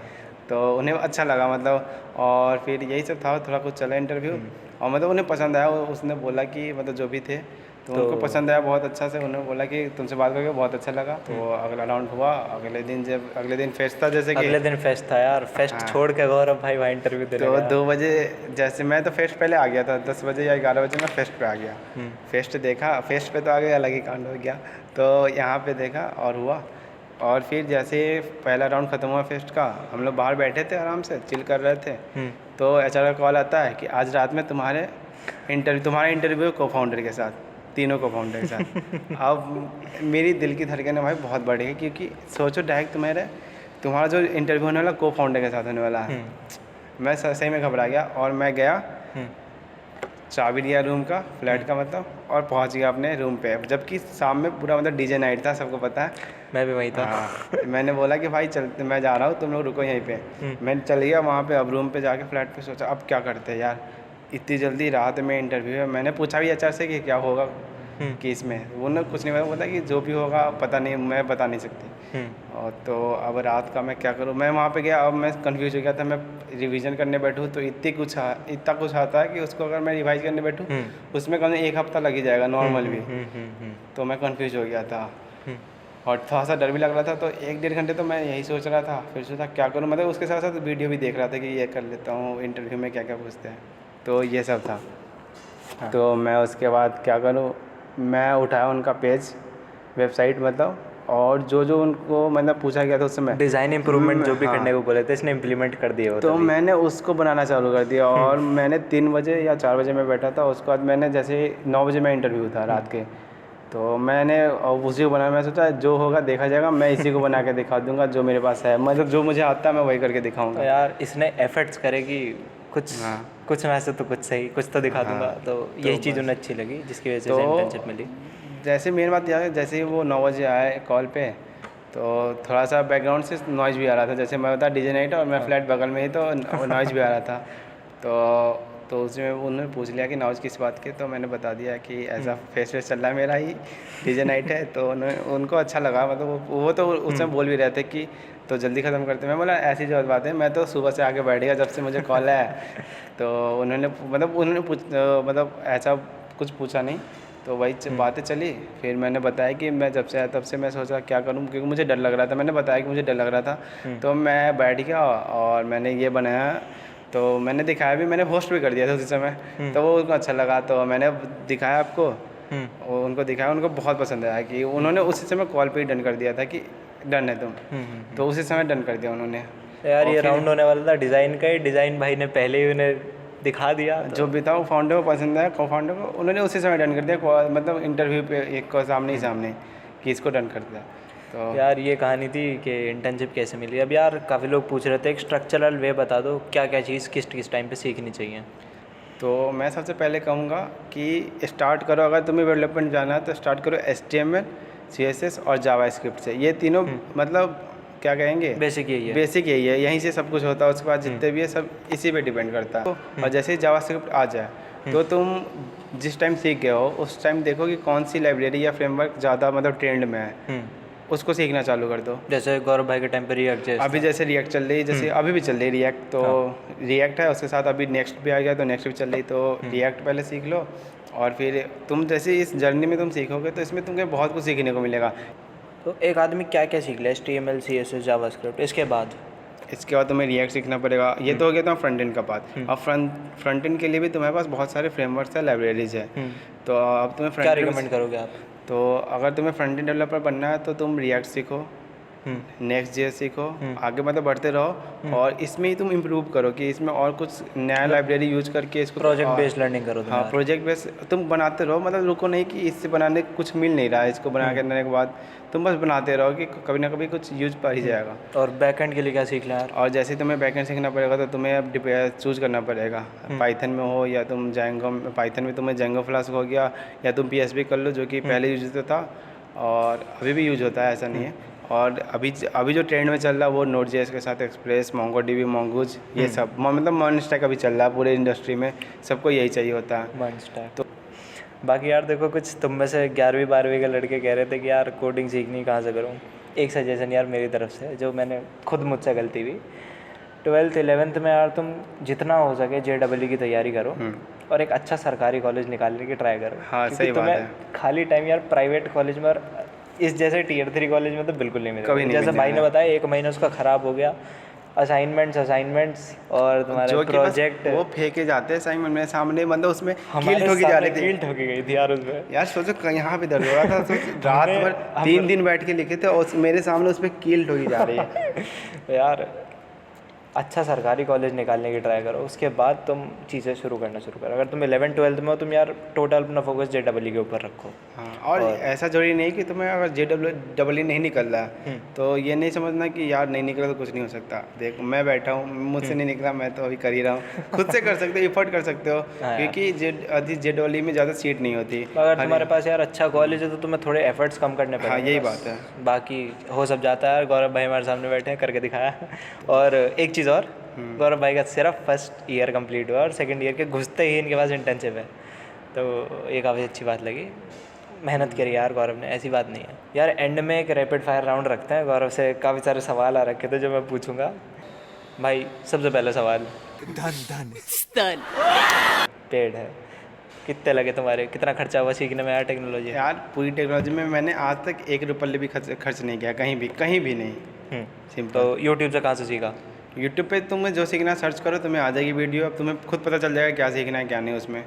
तो उन्हें अच्छा लगा मतलब, और फिर यही सब था, थोड़ा कुछ चला इंटरव्यू, और मतलब उन्हें पसंद आया। उसने बोला कि मतलब जो भी थे तो उनको पसंद आया बहुत अच्छा से, उन्होंने बोला कि तुमसे बात करके बहुत अच्छा लगा। तो अगला राउंड हुआ अगले दिन फेस्ट था, जैसे कि अगले दिन फेस्ट था यार, फेस्ट छोड़ के गौरव भाई वहाँ इंटरव्यू दे तो 2 बजे जैसे मैं तो फेस्ट पहले आ गया था, 10 बजे या 11 बजे मैं फेस्ट पे आ गया। फेस्ट देखा, फेस्ट पे तो आगे अलग ही कांड हो गया, तो यहाँ पे देखा और हुआ। और फिर जैसे पहला राउंड ख़त्म हुआ फेस्ट का, हम लोग बाहर बैठे थे आराम से चिल कर रहे थे। तो एचआर का कॉल आता है कि आज रात में तुम्हारा इंटरव्यू को फाउंडर के साथ, तीनों को फाउंडर के साथ। अब मेरी दिल की धड़कन भाई बहुत बढ़ी है, क्योंकि सोचो डायरेक्ट तुम्हारा जो इंटरव्यू होने वाला को फाउंडर के साथ होने वाला है। मैं सही में घबरा गया, और मैं गया, चाबी लिया रूम का, फ्लैट का मतलब, और पहुंच गया अपने रूम पे, जबकि शाम में पूरा मतलब डीजे नाइट था, सबको पता है। मैं भी वहीं था। मैंने बोला कि भाई चलते, मैं जा रहा हूँ, तुम लोग रुको यहीं पे। मैं चल गया वहाँ पे, अब रूम पे जाके फ्लैट पे सोचा अब क्या करते हैं यार, इतनी जल्दी रात में इंटरव्यू है। मैंने पूछा भी एचआर से कि क्या होगा कि इसमें, उन्होंने कुछ नहीं बोला कि जो भी होगा पता नहीं, मैं बता नहीं सकती। और तो अब रात का मैं क्या करूँ, मैं वहाँ पे गया, अब मैं कंफ्यूज हो गया था। मैं रिवीजन करने बैठूँ तो इतना कुछ आता है कि उसको अगर मैं रिवाइज करने बैठूँ उसमें कम से कम 1 हफ्ता लग ही जाएगा नॉर्मल भी। तो मैं कंफ्यूज हो गया था, और थोड़ा सा डर भी लग रहा था। तो 1-1.5 घंटे तो मैं यही सोच रहा था, फिर सोचा क्या करूँ, मतलब उसके साथ साथ वीडियो भी देख रहा था कि ये कर लेता हूँ, इंटरव्यू में क्या क्या पूछते हैं, तो ये सब था। तो मैं उसके बाद क्या करूँ, मैं उठाया उनका पेज, वेबसाइट मतलब और जो जो उनको मतलब पूछा गया था उस समय डिज़ाइन इम्प्रूवमेंट जो भी करने को बोले थे इसने इम्प्लीमेंट कर दिए वो तो मैंने उसको बनाना चालू कर दिया। और मैंने 3 बजे या 4 बजे मैं बैठा था, उसके बाद मैंने जैसे 9 बजे मैं इंटरव्यू था रात के, तो मैंने उसी को बनाया। मैं सोचा जो होगा देखा जाएगा, मैं इसी को बना के दिखा दूंगा जो मेरे पास है, मतलब जो मुझे आता है मैं वही करके दिखाऊंगा। तो यार इसने एफर्ट्स करे कि कुछ हाँ। कुछ ना ऐसे तो कुछ सही कुछ तो दिखा दूंगा। तो यही चीज़ उन्हें अच्छी लगी जिसकी वजह से इंटर्नशिप मिली। जैसे मेन बात यह है, जैसे ही वो 9 बजे आए कॉल पे, तो थोड़ा सा बैकग्राउंड से नॉइज़ भी आ रहा था। जैसे मैं बता डीजे नाइट और मैं फ्लैट बगल में ही, तो नॉइज़ भी आ रहा था। तो उसमें उन्होंने पूछ लिया कि नॉइज़ किस बात के, तो मैंने बता दिया कि ऐसा फेस चल रहा है मेरा ही, डीजे नाइट है। तो उनको अच्छा लगा, मतलब वो तो उसमें बोल भी रहे थे कि तो जल्दी ख़त्म करते। मैं बोला ऐसी जो बात है, मैं तो सुबह से आके बैठ गया जब से मुझे कॉल आया। तो उन्होंने मतलब ऐसा कुछ पूछा नहीं, तो वही बातें चली। फिर मैंने बताया कि मैं जब से आया तब से मैं सोचा क्या करूं, क्योंकि मुझे डर लग रहा था। मैंने बताया कि मुझे डर लग रहा था, तो मैं बैठ गया और मैंने ये बनाया। तो मैंने दिखाया भी, मैंने पोस्ट भी कर दिया था उसी समय। तो वो उनको अच्छा लगा, तो मैंने दिखाया आपको, उनको दिखाया, उनको बहुत पसंद आया कि उन्होंने उसी समय कॉल पे ही डन कर दिया था कि डन है तुम। तो उसी समय डन कर दिया उन्होंने। यार ये राउंड होने वाला था डिज़ाइन का ही, डिज़ाइन भाई ने पहले ही उन्हें दिखा दिया। जो भी था वो फाउंडर को पसंद आया, को फाउंडर को, उन्होंने उसी समय डन कर दिया, मतलब इंटरव्यू पे एक को सामने ही सामने कि इसको डन कर दिया। तो यार ये कहानी थी कि इंटर्नशिप कैसे मिली। अब यार काफ़ी लोग पूछ रहे थे एक स्ट्रक्चरल वे बता दो, क्या क्या चीज़ किस किस टाइम पे सीखनी चाहिए। तो मैं सबसे पहले कहूँगा कि स्टार्ट करो, अगर तुम्हें डेवलपमेंट जाना है तो स्टार्ट करो HTML, CSS और जावास्क्रिप्ट से। ये तीनों मतलब क्या कहेंगे, बेसिक यही है। बेसिक यही है, यहीं से सब कुछ होता है। उसके बाद जितने भी है सब इसी पे डिपेंड करता है। और जैसे ही जावास्क्रिप्ट आ जाए तो तुम जिस टाइम सीख गए हो उस टाइम देखो कि कौन सी लाइब्रेरी या फ्रेमवर्क ज़्यादा मतलब ट्रेंड में है, उसको सीखना चालू कर दो। जैसे गौरव भाई के टाइम पे रिएक्ट अभी जैसे रिएक्ट चल रही है, जैसे अभी भी चल रही है रिएक्ट, तो रिएक्ट है, उसके साथ अभी नेक्स्ट भी आ गया तो नेक्स्ट भी चल रही। तो रिएक्ट पहले सीख लो, और फिर तुम जैसे इस जर्नी में तुम सीखोगे तो इसमें तुमको बहुत कुछ सीखने को मिलेगा। तो एक आदमी क्या क्या सीख ले, HTML, CSS, जावास्क्रिप्ट, इसके बाद तुम्हें रिएक्ट सीखना पड़ेगा। ये तो हो गया तुम्हारा फ्रंट एंड का पार्ट। अब फ्रंट एंड के लिए भी तुम्हारे पास बहुत सारे फ्रेमवर्क्स है, लाइब्रेरीज है। तो अब तुम्हें क्या रिकमेंड करोगे आप? तो अगर तुम्हें फ्रंट एंड डेवलपर बनना है तो तुम रिएक्ट सीखो, Next.js सीखो, आगे मतलब बढ़ते रहो, और इसमें ही तुम इम्प्रूव करो कि इसमें और कुछ नया लाइब्रेरी यूज करके इसको प्रोजेक्ट बेस्ड लर्निंग करो। हाँ, प्रोजेक्ट बेस्ड तुम बनाते रहो, मतलब रुको नहीं कि इससे बनाने कुछ मिल नहीं रहा है, इसको बना करने के बाद तुम बस बनाते रहो कि कभी ना कभी कुछ यूज पर ही जाएगा। और बैकएंड के लिए क्या सीख लें यार? और जैसे तुम्हें बैकएंड सीखना पड़ेगा तो तुम्हें अब चूज़ करना पड़ेगा, पाइथन में हो या तुम जेंगो। पाइथन में तुम्हें जेंगो फ्लास्क हो गया, या तुम PHP कर लो जो कि पहले यूज होता था और अभी भी यूज होता है, ऐसा नहीं है। और अभी जो ट्रेंड में चल रहा है वो Node.js के साथ एक्सप्रेस, MongoDB, Mongoose, ये सब मतलब मर्न स्टैक अभी चल रहा है पूरे इंडस्ट्री में, सबको यही चाहिए होता है मर्न स्टैक। तो बाकी यार देखो, कुछ तुम में से 11वीं 12वीं के लड़के कह रहे थे कि यार कोडिंग सीखनी कहाँ से करूँ। एक सजेशन यार मेरी तरफ से, जो मैंने खुद मुझसे गलती हुई, 12th 11th में यार तुम जितना हो सके JEE की तैयारी करो और एक अच्छा सरकारी कॉलेज निकालने की ट्राई करो। हाँ, क्योंकि सही बात तुम्हें है। खाली टाइम यार प्राइवेट कॉलेज में और इस जैसे Tier 3 कॉलेज में तो बिल्कुल नहीं मिलेगा। कभी नहीं जैसे भाई ने मिलेगा। बताया 1 महीना उसका ख़राब हो गया, असाइनमेंट्स और तुम्हारे जो कि बस प्रोजेक्ट वो फेंके जाते हैं असाइनमेंट में सामने, मतलब उसमें हमारे कील ठोकी जा सामने रही थी। कील ठोकी गई थी यार उसमें। यार सोचो यहाँ पे दर्द हो रहा था, सोच रात भर 3 दिन बैठ के लिखे थे और मेरे सामने उस पर कील ठोकी जा रही है। यार अच्छा सरकारी कॉलेज निकालने की ट्राई करो, उसके बाद तुम चीज़ें शुरू करो। अगर तुम 11th 12th में हो, तुम यार टोटल अपना फोकस JEE के ऊपर रखो। हाँ, और ऐसा जरूरी नहीं कि तुम्हें अगर JEE नहीं निकल रहा है तो ये नहीं समझना कि यार नहीं निकला तो कुछ नहीं हो सकता। देख मैं बैठा हूँ, मुझसे नहीं निकला, मैं तो अभी कर ही रहा हूँ। खुद से कर सकते हो, एफर्ट कर सकते हो, क्योंकि JEE में ज़्यादा सीट नहीं होती। अगर तुम्हारे पास यार अच्छा कॉलेज है तो तुम्हें थोड़े एफर्ट्स कम करने पड़ेंगे। हाँ, यही बात है। बाकी हो सब जाता है यार। गौरव भाई हमारे सामने बैठे हैं, करके दिखाया। और एक चीज़ और, गौरव भाई का सिर्फ फर्स्ट ईयर कंप्लीट हुआ और सेकंड ईयर के घुसते ही इनके पास इंटर्नशिप है, तो ये काफ़ी अच्छी बात लगी। मेहनत करी यार गौरव ने, ऐसी बात नहीं है यार। एंड में एक रैपिड फायर राउंड रखते हैं, गौरव से काफ़ी सारे सवाल आ रखे थे जो मैं पूछूंगा। भाई सबसे पहला सवाल, धन पेड़ है, कितने लगे तुम्हारे, कितना खर्चा हुआ सीखने में यार टेक्नोलॉजी? यार पूरी टेक्नोलॉजी में मैंने आज तक 1 रुपये भी खर्च नहीं किया, कहीं भी नहीं। सिंपल। तो यूट्यूब से कहाँ से सीखा? यूट्यूब पे तुम्हें जो सीखना सर्च करो, तुम्हें आ जाएगी वीडियो, अब तुम्हें खुद पता चल जाएगा क्या सीखना है क्या नहीं उसमें।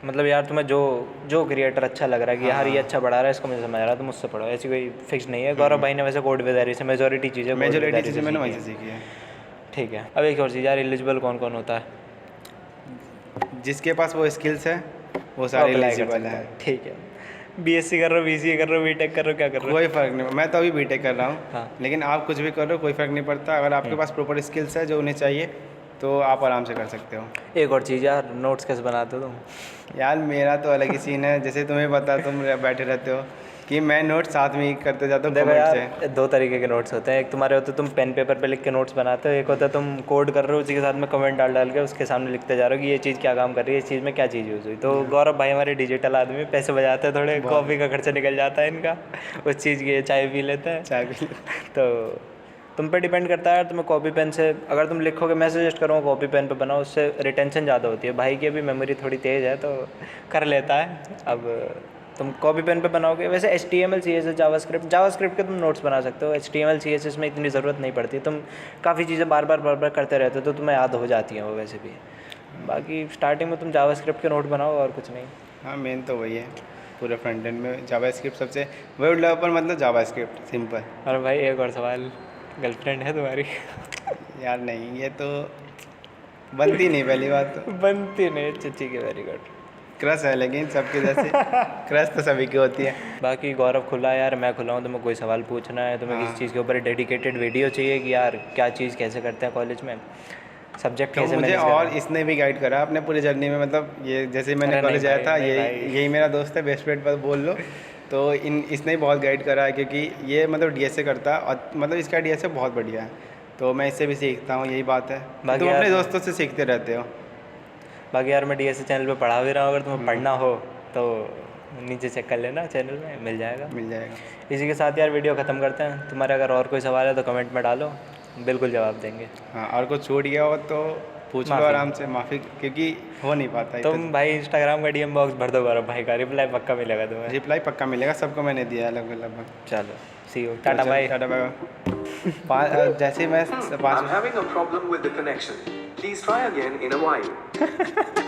मतलब यार तुम्हें जो क्रिएटर अच्छा लग रहा है कि यार ये अच्छा पढ़ा रहा है, इसको मुझे समझ आ रहा है, तो मुझसे पढ़ो, ऐसी कोई फिक्स नहीं है। गौरव भाई ने वैसे कोड विदारी से मेजोरिटी चीज़ें मेजोरिटी चीज़ें मैंने वहीं से सीखी है। ठीक है। अब एक और चीज़ यार, एलिजिबल कौन कौन होता है? जिसके पास वो स्किल्स है वो सारे अप्लाई कर एलिजिबल सकता हैं। है। ठीक है। बीएससी कर रहे हो, बीसीए कर रहे हो, बीटेक कर रहे हो, क्या कर रहे हो? कोई फ़र्क नहीं, मैं तो अभी बीटेक कर रहा हूँ। हाँ। लेकिन आप कुछ भी कर रहे हो कोई फ़र्क नहीं पड़ता, अगर आपके पास प्रॉपर स्किल्स है जो उन्हें चाहिए तो आप आराम से कर सकते हो। एक और चीज़ यार, नोट्स कैसे बनाते हो तुम? यार मेरा तो अलग ही सीन है, जैसे तुम्हें पता, तुम बैठे रहते हो कि मैं नोट साथ में ही करते जाता हूँ देखो कमेंट यार, से। दो तरीके के नोट्स होते हैं। एक तुम्हारे होते तुम पेन पेपर पे लिख के नोट्स बनाते हो, एक होता है तुम कोड कर रहे हो, उसी के साथ में कमेंट डाल डाल के उसके सामने लिखते जा रहे हो कि ये चीज़ क्या काम कर रही है, इस चीज़ में क्या चीज़ यूज़ हुई। तो गौरव भाई हमारे डिजिटल आदमी, पैसे बचाते हैं थोड़े, कॉफ़ी का खर्चा निकल जाता है इनका, उस चीज़ की चाय पी लेते हैं। चाय भी। तो तुम पे डिपेंड करता है यार, तुम्हें कॉपी पेन से अगर तुम लिखोगे, मैं सजेस्ट करूँगा कॉपी पेन पे बनाओ, उससे रिटेंशन ज़्यादा होती है। भाई की अभी मेमोरी थोड़ी तेज़ है तो कर लेता है। अब तुम कॉपी पेन पे बनाओगे, वैसे HTML CSS जावास्क्रिप्ट के तुम नोट्स बना सकते हो। HTML CSS में इतनी ज़रूरत नहीं पड़ती, तुम काफ़ी चीज़ें बार बार करते रहते हो तो तुम्हें याद हो जाती हैं वो वैसे भी। बाकी स्टार्टिंग में तुम जावास्क्रिप्ट के नोट बनाओ और कुछ नहीं। हाँ मेन तो वही है, पूरे फ्रंट एंड में जावास्क्रिप्ट सबसे, वेब डेवलपर मतलब जावास्क्रिप्ट सिंपल। और भाई एक और सवाल, गर्लफ्रेंड है तुम्हारी? यार नहीं, ये तो बनती नहीं पहली बात तो। बनती नहीं, अच्छा ठीक है, वेरी गुड। क्रश है लेकिन सबके जैसे क्रश तो सभी की होती है। बाकी गौरव खुला है यार, मैं खुला हूँ, तुम्हें कोई सवाल पूछना है, तुम्हें किसी चीज़ के ऊपर डेडिकेटेड वीडियो चाहिए कि यार क्या चीज़ कैसे करते हैं कॉलेज में, सब्जेक्ट तो कैसे मुझे मैनेज और करना है। इसने भी गाइड करा अपने पूरे जर्नी में, मतलब ये जैसे मैंने अरे नहीं कॉलेज आया भाई, था, नहीं भाई। यही मेरा दोस्त है, बेस्ट फ्रेंड पर बोल लो। तो इसने ही बहुत गाइड करा है, क्योंकि ये मतलब DSA करता है और मतलब इसका DSA बहुत बढ़िया है, तो मैं इससे भी सीखता हूँ, यही बात है। बाकी तुम अपने यार- दोस्तों से सीखते रहते हो। बाकी यार मैं DSA चैनल पे पढ़ा भी रहा हूँ, अगर तुम्हें पढ़ना हो तो नीचे चेक कर लेना, चैनल में मिल जाएगा। मिल जाएगा। इसी के साथ यार वीडियो ख़त्म करते हैं। तुम्हारे अगर और कोई सवाल है तो कमेंट में डालो, बिल्कुल जवाब देंगे। हाँ, और कुछ छूट गया हो तो पूछ लो माफ़ी। आराम से, माफ़ी, क्योंकि हो नहीं पाता तुम भाई इंस्टाग्राम का DM बॉक्स भर दो गौरव भाई का, रिप्लाई पक्का मिलेगा तुम्हें। रिप्लाई पक्का मिलेगा, सबको मैंने दिया है लगभग। चलो see you, tata bye. Tata bye. जैसे ही मैं I'm having a problem with the connection. Please try again in a while.